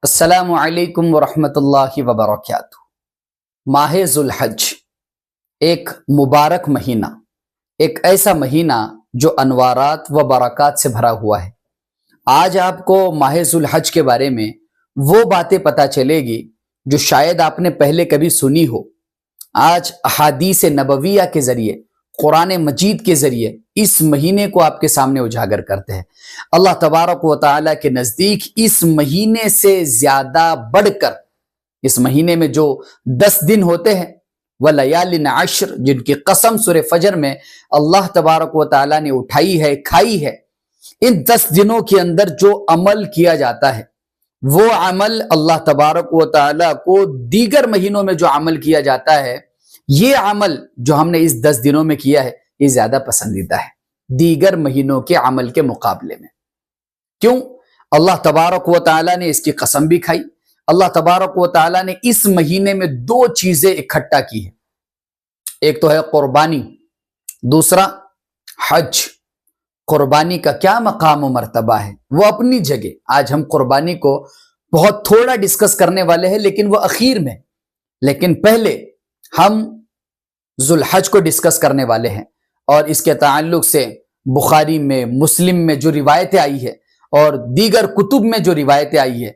السلام علیکم ورحمۃ اللہ وبرکاتہ۔ ماہ ذو الحج ایک مبارک مہینہ، ایک ایسا مہینہ جو انوارات و برکات سے بھرا ہوا ہے۔ آج آپ کو ماہ ذو الحج کے بارے میں وہ باتیں پتہ چلے گی جو شاید آپ نے پہلے کبھی سنی ہو۔ آج احادیث نبویہ کے ذریعے، قرآن مجید کے ذریعے اس مہینے کو آپ کے سامنے اجاگر کرتے ہیں۔ اللہ تبارک و تعالیٰ کے نزدیک اس مہینے سے زیادہ بڑھ کر، اس مہینے میں جو 10 دن ہوتے ہیں وَلَيَالٍ عَشْرٍ، جن کی قسم سورہ فجر میں اللہ تبارک و تعالیٰ نے اٹھائی ہے، کھائی ہے، ان 10 دنوں کے اندر جو عمل کیا جاتا ہے وہ عمل اللہ تبارک و تعالیٰ کو دیگر مہینوں میں جو عمل کیا جاتا ہے، یہ عمل جو ہم نے اس 10 دنوں میں کیا ہے یہ زیادہ پسندیدہ ہے دیگر مہینوں کے عمل کے مقابلے میں۔ کیوں؟ اللہ تبارک و تعالیٰ نے اس کی قسم بھی کھائی۔ اللہ تبارک و تعالیٰ نے اس مہینے میں 2 چیزیں اکٹھا کی ہیں، ایک تو ہے قربانی، دوسرا حج۔ قربانی کا کیا مقام و مرتبہ ہے، وہ اپنی جگہ۔ آج ہم قربانی کو بہت تھوڑا ڈسکس کرنے والے ہیں، لیکن وہ اخیر میں، لیکن پہلے ہم ذو الحج کو ڈسکس کرنے والے ہیں، اور اس کے تعلق سے بخاری میں، مسلم میں جو روایتیں آئی ہے اور دیگر کتب میں جو روایتیں آئی ہے،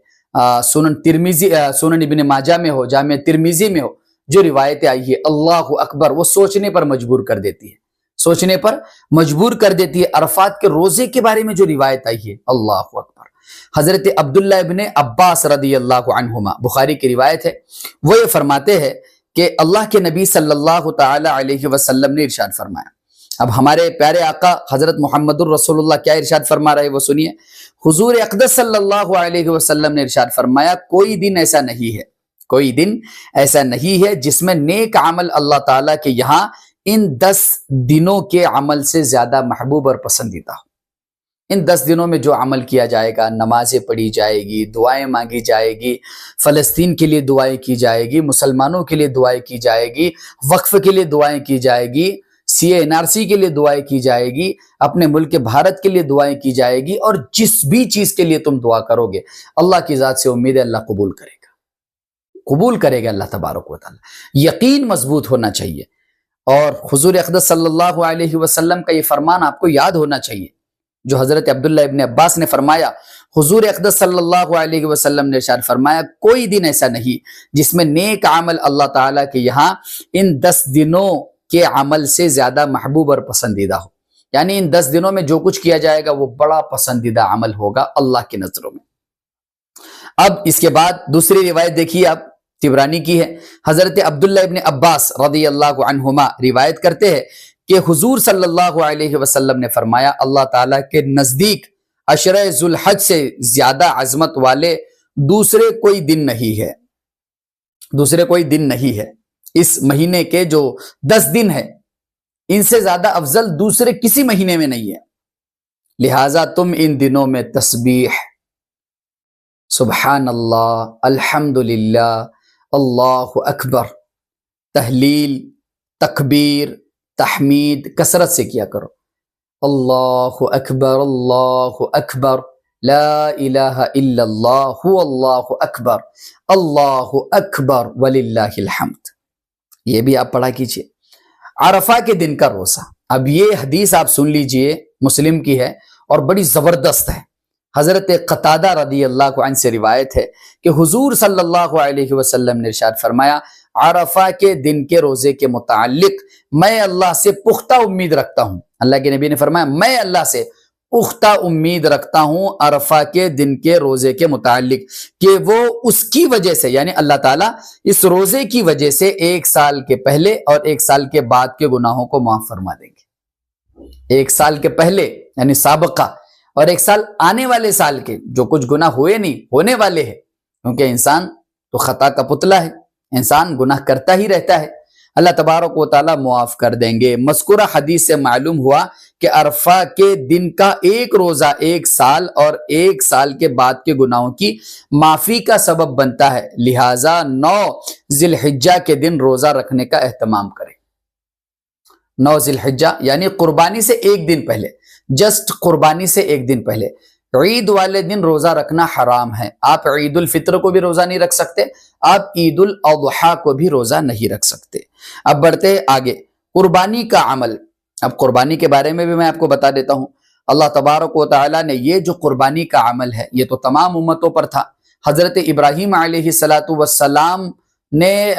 سنن ابن ماجہ میں ہو، جامع ترمذی میں ہو، جو روایتیں آئی ہے، اللہ اکبر، وہ سوچنے پر مجبور کر دیتی ہے، سوچنے پر مجبور کر دیتی ہے۔ عرفات کے روزے کے بارے میں جو روایت آئی ہے، اللہ اکبر، حضرت عبداللہ ابن عباس رضی اللہ عنہما، بخاری کی روایت ہے، وہ یہ فرماتے ہیں کہ اللہ کے نبی صلی اللہ تعالی علیہ وسلم نے ارشاد فرمایا۔ اب ہمارے پیارے آقا حضرت محمد الرسول اللہ کیا ارشاد فرما رہے وہ سنیے۔ حضور اقدس صلی اللہ علیہ وسلم نے ارشاد فرمایا، کوئی دن ایسا نہیں ہے، کوئی دن ایسا نہیں ہے جس میں نیک عمل اللہ تعالیٰ کے یہاں ان 10 دنوں کے عمل سے زیادہ محبوب اور پسندیدہ ہو۔ ان 10 دنوں میں جو عمل کیا جائے گا، نمازیں پڑھی جائے گی، دعائیں مانگی جائے گی، فلسطین کے لیے دعائیں کی جائے گی، مسلمانوں کے لیے دعائیں کی جائے گی، وقف کے لیے دعائیں کی جائے گی، CA/NRC کے لیے دعائیں کی جائے گی، اپنے ملک بھارت کے لیے دعائیں کی جائے گی، اور جس بھی چیز کے لیے تم دعا کرو گے اللہ کی ذات سے امید ہے اللہ قبول کرے گا، قبول کرے گا اللہ تبارک و تعالی۔ یقین مضبوط ہونا چاہیے، اور حضور اقدس صلی اللہ علیہ وسلم کا یہ فرمان آپ کو یاد ہونا چاہیے جو حضرت عبداللہ ابن عباس نے فرمایا۔ حضور اقدس صلی اللہ علیہ وسلم نے ارشاد فرمایا، کوئی دن ایسا نہیں جس میں نیک عمل اللہ تعالیٰ کے یہاں ان 10 دنوں کے عمل سے زیادہ محبوب اور پسندیدہ ہو، یعنی ان 10 دنوں میں جو کچھ کیا جائے گا وہ بڑا پسندیدہ عمل ہوگا اللہ کی نظروں میں۔ اب اس کے بعد دوسری روایت دیکھیے آپ، طبرانی کی ہے، حضرت عبداللہ ابن عباس رضی اللہ عنہما روایت کرتے ہیں کہ حضور صلی اللہ علیہ وسلم نے فرمایا، اللہ تعالیٰ کے نزدیک عشرہ ذو الحج سے زیادہ عظمت والے دوسرے کوئی دن نہیں ہے، دوسرے کوئی دن نہیں ہے۔ اس مہینے کے جو 10 دن ہیں ان سے زیادہ افضل دوسرے کسی مہینے میں نہیں ہے، لہٰذا تم ان دنوں میں تسبیح، سبحان اللہ، الحمدللہ، اللہ اکبر، تحلیل، تکبیر، تحمید کثرت سے کیا کرو۔ اللہ اکبر، لا الہ الا اللہ، اللہ اکبر وللہ الحمد، یہ بھی آپ پڑھا کیجئے۔ عرفہ کے دن کا روزہ، اب یہ حدیث آپ سن لیجئے، مسلم کی ہے اور بڑی زبردست ہے۔ حضرت قتادہ رضی اللہ عنہ سے روایت ہے کہ حضور صلی اللہ علیہ وسلم نے ارشاد فرمایا، عرفہ کے دن کے روزے کے متعلق میں اللہ سے پختہ امید رکھتا ہوں۔ اللہ کے نبی نے فرمایا، میں اللہ سے پختہ امید رکھتا ہوں عرفہ کے دن کے روزے کے متعلق کہ وہ اس کی وجہ سے، یعنی اللہ تعالیٰ اس روزے کی وجہ سے 1 سال کے پہلے اور 1 سال کے بعد کے گناہوں کو معاف فرما دیں گے۔ 1 سال کے پہلے یعنی سابقہ، اور 1 سال آنے والے سال کے جو کچھ گناہ ہوئے نہیں، ہونے والے ہیں، کیونکہ انسان تو خطا کا پتلا ہے، انسان گناہ کرتا ہی رہتا ہے، اللہ تبارک و تعالیٰ معاف کر دیں گے۔ مذکورہ حدیث سے معلوم ہوا کہ عرفہ کے دن کا ایک روزہ 1 سال اور 1 سال کے بعد کے گناہوں کی معافی کا سبب بنتا ہے، لہٰذا 9 ذی الحجہ کے دن روزہ رکھنے کا اہتمام کریں۔ 9 ذی الحجہ یعنی قربانی سے 1 دن پہلے، جسٹ قربانی سے 1 دن پہلے، عید والے دن روزہ رکھنا حرام ہے. آپ عید الفطر کو بھی روزہ نہیں رکھ سکتے, آپ عید الاضحیٰ کو بھی روزہ نہیں رکھ سکتے. اب بڑھتے آگے, قربانی کا عمل. اب قربانی کے بارے میں بھی میں آپ کو بتا دیتا ہوں. اللہ تبارک و تعالیٰ نے یہ جو قربانی کا عمل ہے یہ تو تمام امتوں پر تھا. حضرت ابراہیم علیہ السلام نے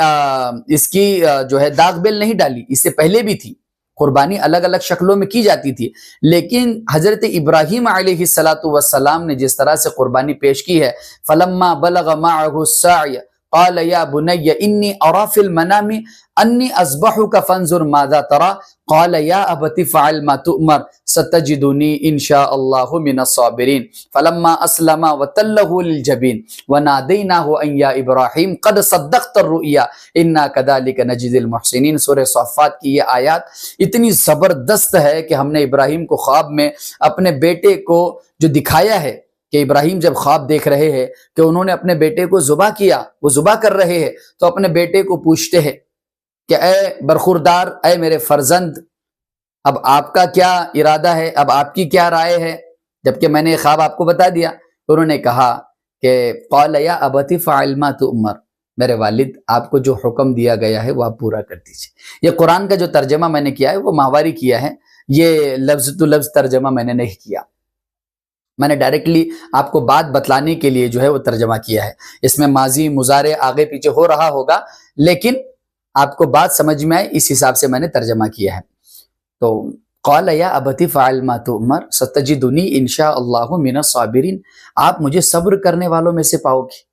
اس کی جو ہے داغ بیل نہیں ڈالی, اس سے پہلے بھی تھی. قربانی الگ الگ شکلوں میں کی جاتی تھی, لیکن حضرت ابراہیم علیہ السلام نے جس طرح سے قربانی پیش کی ہے, فلما بلغ معه السعی قال یا بنی انی ارى في المنام انی اذبحك فانظر ماذا ترى قال یا ابت فعل ما تؤمر ستجدنی ان شاء اللہ من الصابرین فلما اسلم وتله للجبین ونادیناه ان یا ابراہیم قد صدقت الرؤیا انا كذلك نجزی المحسنین. سورہ صفات کی یہ آیات اتنی زبردست ہے کہ ہم نے ابراہیم کو خواب میں اپنے بیٹے کو جو دکھایا ہے کہ ابراہیم جب خواب دیکھ رہے ہیں کہ انہوں نے اپنے بیٹے کو ذبح کیا, وہ ذبح کر رہے ہیں, تو اپنے بیٹے کو پوچھتے ہیں کہ اے برخوردار, اے میرے فرزند, اب آپ کا کیا ارادہ ہے, اب آپ کی کیا رائے ہے, جبکہ میں نے یہ خواب آپ کو بتا دیا. انہوں نے کہا کہ قال یا ابت فعل ما تؤمر, میرے والد آپ کو جو حکم دیا گیا ہے وہ آپ پورا کر دیجیے. یہ قرآن کا جو ترجمہ میں نے کیا ہے وہ ماہواری کیا ہے, یہ لفظ تو لفظ ترجمہ میں نے نہیں کیا, میں نے ڈائریکٹلی آپ کو بات بتلانے کے لیے جو ہے وہ ترجمہ کیا ہے. اس میں ماضی مضارع آگے پیچھے ہو رہا ہوگا, لیکن آپ کو بات سمجھ میں آئے اس حساب سے میں نے ترجمہ کیا ہے. تو قال یا ابت فعل ما تؤمر ستجدنی ان شاء اللہ من الصابرین, آپ مجھے صبر کرنے والوں میں سے پاؤ گے,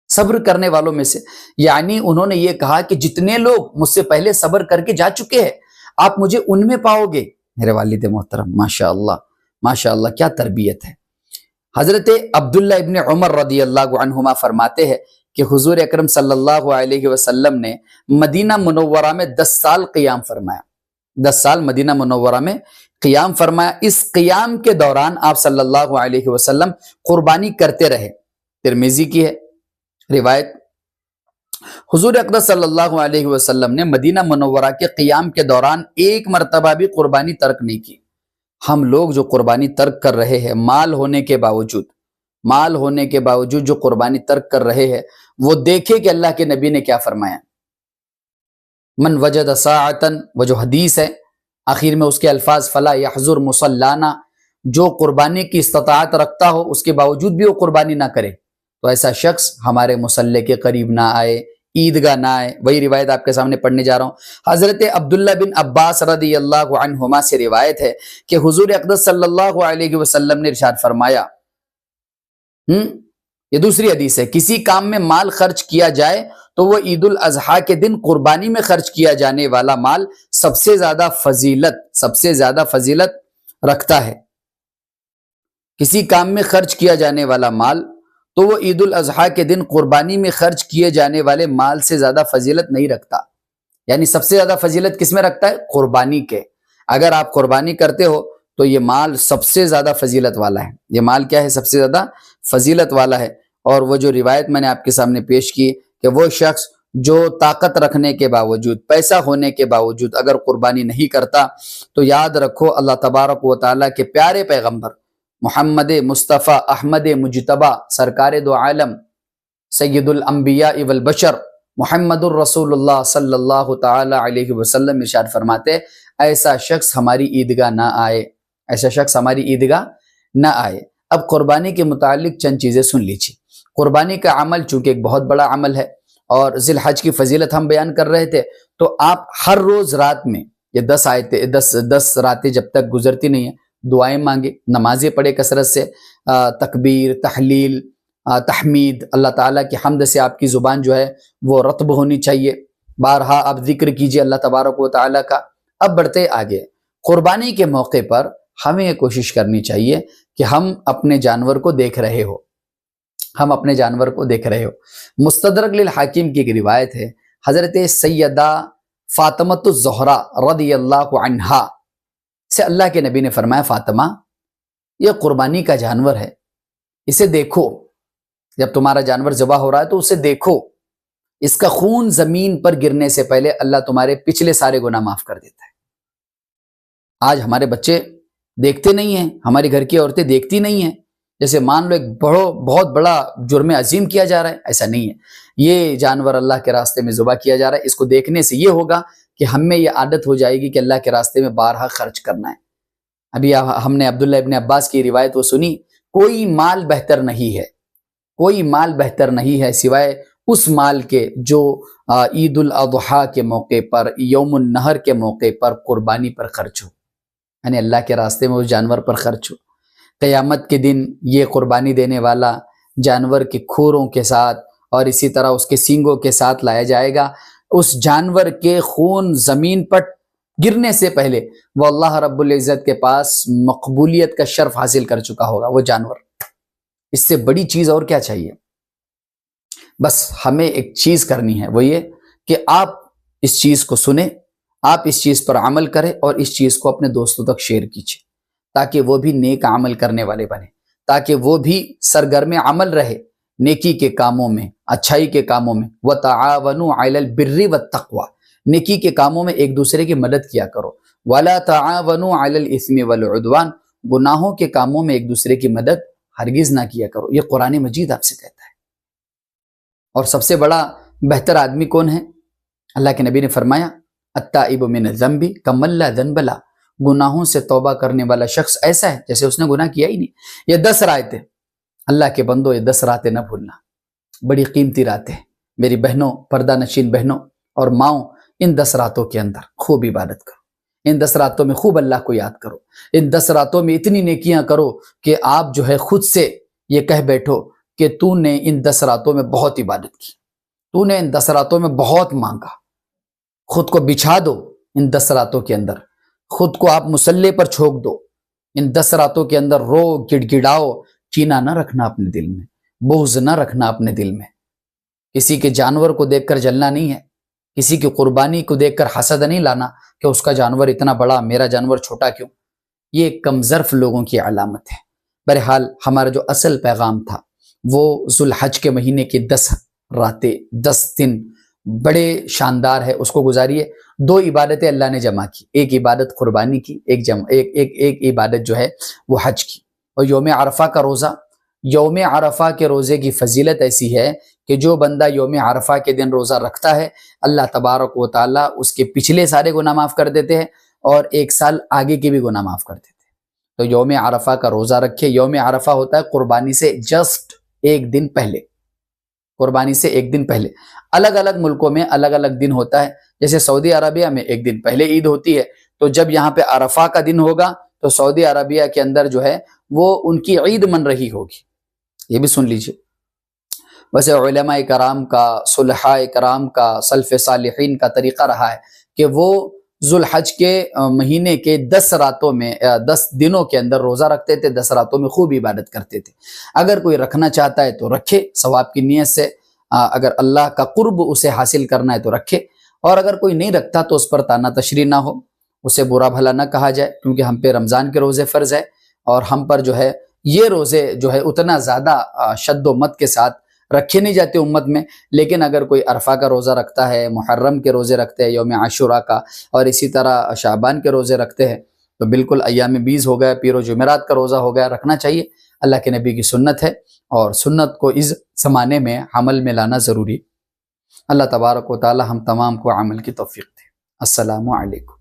صبر کرنے والوں میں سے. یعنی انہوں نے یہ کہا کہ جتنے لوگ مجھ سے پہلے صبر کر کے جا چکے ہیں آپ مجھے ان میں پاؤ گے. میرے والد محترم, ماشاء اللہ کیا تربیت ہے. حضرت عبداللہ ابن عمر رضی اللہ عنہما فرماتے ہیں کہ حضور اکرم صلی اللہ علیہ وسلم نے مدینہ منورہ میں 10 سال قیام فرمایا, 10 سال مدینہ منورہ میں قیام فرمایا. اس قیام کے دوران آپ صلی اللہ علیہ وسلم قربانی کرتے رہے. ترمذی کی ہے روایت, حضور اقدس صلی اللہ علیہ وسلم نے مدینہ منورہ کے قیام کے دوران ایک مرتبہ بھی قربانی ترک نہیں کی. ہم لوگ جو قربانی ترک کر رہے ہیں, مال ہونے کے باوجود جو قربانی ترک کر رہے ہیں, وہ دیکھے کہ اللہ کے نبی نے کیا فرمایا. من وجد ساعتن, وہ جو حدیث ہے آخر میں اس کے الفاظ فلا یحضر مصلانا, جو قربانی کی استطاعت رکھتا ہو اس کے باوجود بھی وہ قربانی نہ کرے تو ایسا شخص ہمارے مصلی کے قریب نہ آئے, عیدگاہ نہ آئے. وہی روایت آپ کے سامنے پڑھنے جا رہا ہوں. حضرت عبداللہ بن عباس رضی اللہ عنہما سے روایت ہے کہ حضور اقدس صلی اللہ علیہ وسلم نے ارشاد فرمایا, یہ دوسری حدیث ہے, کسی کام میں مال خرچ کیا جائے تو وہ عید الاضحیٰ کے دن قربانی میں خرچ کیا جانے والا مال سب سے زیادہ فضیلت رکھتا ہے. کسی کام میں خرچ کیا جانے والا مال تو وہ عید الاضحیٰ کے دن قربانی میں خرچ کیے جانے والے مال سے زیادہ فضیلت نہیں رکھتا. یعنی سب سے زیادہ فضیلت کس میں رکھتا ہے؟ قربانی کے. اگر آپ قربانی کرتے ہو تو یہ مال سب سے زیادہ فضیلت والا ہے. یہ مال کیا ہے؟ سب سے زیادہ فضیلت والا ہے. اور وہ جو روایت میں نے آپ کے سامنے پیش کی کہ وہ شخص جو طاقت رکھنے کے باوجود, پیسہ ہونے کے باوجود اگر قربانی نہیں کرتا تو یاد رکھو اللہ تبارک و تعالیٰ کے پیارے پیغمبر محمد مصطفیٰ احمد مجتبہ سرکار دو عالم سید الانبیاء والبشر محمد الرسول اللہ صلی اللہ تعالی علیہ وسلم ارشاد فرماتے, ایسا شخص ہماری عیدگاہ نہ آئے. اب قربانی کے متعلق چند چیزیں سن لیجیے. قربانی کا عمل چونکہ ایک بہت بڑا عمل ہے اور ذی الحج کی فضیلت ہم بیان کر رہے تھے, تو آپ ہر روز رات میں یہ 10 راتیں جب تک گزرتی نہیں ہیں دعائیں مانگے, نمازیں پڑھے کثرت سے, تکبیر, تحلیل, تحمید, اللہ تعالیٰ کی حمد سے آپ کی زبان جو ہے وہ رطب ہونی چاہیے. بارہا آپ ذکر کیجئے اللہ تبارک و تعالیٰ کا. اب بڑھتے آگے, قربانی کے موقع پر ہمیں یہ کوشش کرنی چاہیے کہ ہم اپنے جانور کو دیکھ رہے ہو. مستدرک للحاکم کی ایک روایت ہے, حضرت سیدہ فاطمۃ الزہرا رضی اللہ عنہا سے اللہ کے نبی نے فرمایا, فاطمہ یہ قربانی کا جانور ہے, اسے دیکھو. جب تمہارا جانور ذبح ہو رہا ہے تو اسے دیکھو, اس کا خون زمین پر گرنے سے پہلے اللہ تمہارے پچھلے سارے گناہ معاف کر دیتا ہے. آج ہمارے بچے دیکھتے نہیں ہیں, ہمارے گھر کی عورتیں دیکھتی نہیں ہیں جیسے مان لو ایک بہت بڑا جرم عظیم کیا جا رہا ہے، ایسا نہیں ہے. یہ جانور اللہ کے راستے میں ذبح کیا جا رہا ہے، اس کو دیکھنے سے یہ ہوگا کہ ہم میں یہ عادت ہو جائے گی کہ اللہ کے راستے میں بارہا خرچ کرنا ہے. ابھی ہم نے عبداللہ ابن عباس کی روایت وہ سنی، کوئی مال بہتر نہیں ہے، کوئی مال بہتر نہیں ہے سوائے اس مال کے جو عید الاضحیٰ کے موقع پر، یوم النحر کے موقع پر قربانی پر خرچ ہو، یعنی اللہ کے راستے میں اس جانور پر خرچ ہو. قیامت کے دن یہ قربانی دینے والا جانور کے کھوروں کے ساتھ اور اسی طرح اس کے سینگوں کے ساتھ لایا جائے گا. اس جانور کے خون زمین پر گرنے سے پہلے وہ اللہ رب العزت کے پاس مقبولیت کا شرف حاصل کر چکا ہوگا وہ جانور. اس سے بڑی چیز اور کیا چاہیے؟ بس ہمیں ایک چیز کرنی ہے، وہ یہ کہ آپ اس چیز کو سنیں، آپ اس چیز پر عمل کریں اور اس چیز کو اپنے دوستوں تک شیئر کیجیے تاکہ وہ بھی نیک عمل کرنے والے بنے، تاکہ وہ بھی سرگرم عمل رہے نیکی کے کاموں میں، اچھائی کے کاموں میں. وَتَعَاوَنُوا عَلَى الْبِرِّ وَالتَّقْوَى، نیکی کے کاموں میں ایک دوسرے کی مدد کیا کرو. وَلَا تَعَاوَنُوا عَلَى الْإِثْمِ وَالْعُدْوَانِ، گناہوں کے کاموں میں ایک دوسرے کی مدد ہرگز نہ کیا کرو. یہ قرآن مجید آپ سے کہتا ہے. اور سب سے بڑا بہتر آدمی کون ہے؟ اللہ کے نبی نے فرمایا التائب من الذنب کمن لا ذنب لہ، گناہوں سے توبہ کرنے والا شخص ایسا ہے جیسے اس نے گناہ کیا ہی نہیں. یہ 10 راتیں اللہ کے بندوں، یہ 10 راتیں نہ بھولنا، بڑی قیمتی راتیں. میری بہنوں، پردہ نشین بہنوں اور ماؤں، ان 10 راتوں کے اندر خوب عبادت کرو، ان 10 راتوں میں خوب اللہ کو یاد کرو، ان 10 راتوں میں اتنی نیکیاں کرو کہ آپ جو ہے خود سے یہ کہہ بیٹھو کہ تو نے ان 10 راتوں میں بہت عبادت کی، تو نے ان 10 راتوں میں بہت مانگا. خود کو بچھا دو ان 10 راتوں کے اندر، خود کو آپ مصلی پر چھوک دو. ان 10 راتوں کے اندر رو، گڑ گڑاؤ، چینا نہ رکھنا اپنے دل میں، بغض نہ رکھنا اپنے دل میں. کسی کے جانور کو دیکھ کر جلنا نہیں ہے، کسی کی قربانی کو دیکھ کر حسد نہیں لانا کہ اس کا جانور اتنا بڑا، میرا جانور چھوٹا کیوں. یہ کم ظرف لوگوں کی علامت ہے. بہرحال ہمارا جو اصل پیغام تھا وہ ذوالحج کے مہینے کی 10 راتیں، 10 دن بڑے شاندار ہے، اس کو گزاریے. 2 عبادتیں اللہ نے جمع کی، ایک عبادت قربانی کی، ایک عبادت جو ہے وہ حج کی. اور یوم عرفہ کا روزہ، یوم عرفہ کے روزے کی فضیلت ایسی ہے کہ جو بندہ یوم عرفہ کے دن روزہ رکھتا ہے اللہ تبارک و تعالیٰ اس کے پچھلے سارے گناہ معاف کر دیتے ہیں اور 1 سال آگے کے بھی گناہ معاف کر دیتے ہیں. تو یوم عرفہ کا روزہ رکھے. یوم عرفہ ہوتا ہے قربانی سے جسٹ 1 دن پہلے، قربانی سے 1 دن پہلے. الگ الگ ملکوں میں الگ الگ دن ہوتا ہے. جیسے سعودی عربیہ میں 1 دن پہلے عید ہوتی ہے، تو جب یہاں پہ عرفہ کا دن ہوگا تو سعودی عربیہ کے اندر جو ہے وہ ان کی عید من رہی ہوگی. یہ بھی سن لیجئے. ویسے علماء کرام کا، صلحاء کرام کا، سلف صالحین کا طریقہ رہا ہے کہ وہ ذوالحج کے مہینے کے 10 راتوں میں، 10 دنوں کے اندر روزہ رکھتے تھے، 10 راتوں میں خوب عبادت کرتے تھے. اگر کوئی رکھنا چاہتا ہے تو رکھے ثواب کی نیت سے، اگر اللہ کا قرب اسے حاصل کرنا ہے تو رکھے. اور اگر کوئی نہیں رکھتا تو اس پر طعنہ تشریح نہ ہو، اسے برا بھلا نہ کہا جائے، کیونکہ ہم پہ رمضان کے روزے فرض ہے اور ہم پر جو ہے یہ روزے جو ہے اتنا زیادہ شد و مت کے ساتھ رکھے نہیں جاتے امت میں. لیکن اگر کوئی عرفہ کا روزہ رکھتا ہے، محرم کے روزے رکھتے ہیں، یوم عاشوراء کا، اور اسی طرح شعبان کے روزے رکھتے ہیں، تو بالکل ایام بیز ہو گیا، پیر و جمعرات کا روزہ ہو گیا، رکھنا چاہیے. اللہ کے نبی کی سنت ہے اور سنت کو اس زمانے میں عمل میں لانا ضروری. اللہ تبارک و تعالی ہم تمام کو عمل کی توفیق دے. السلام علیکم.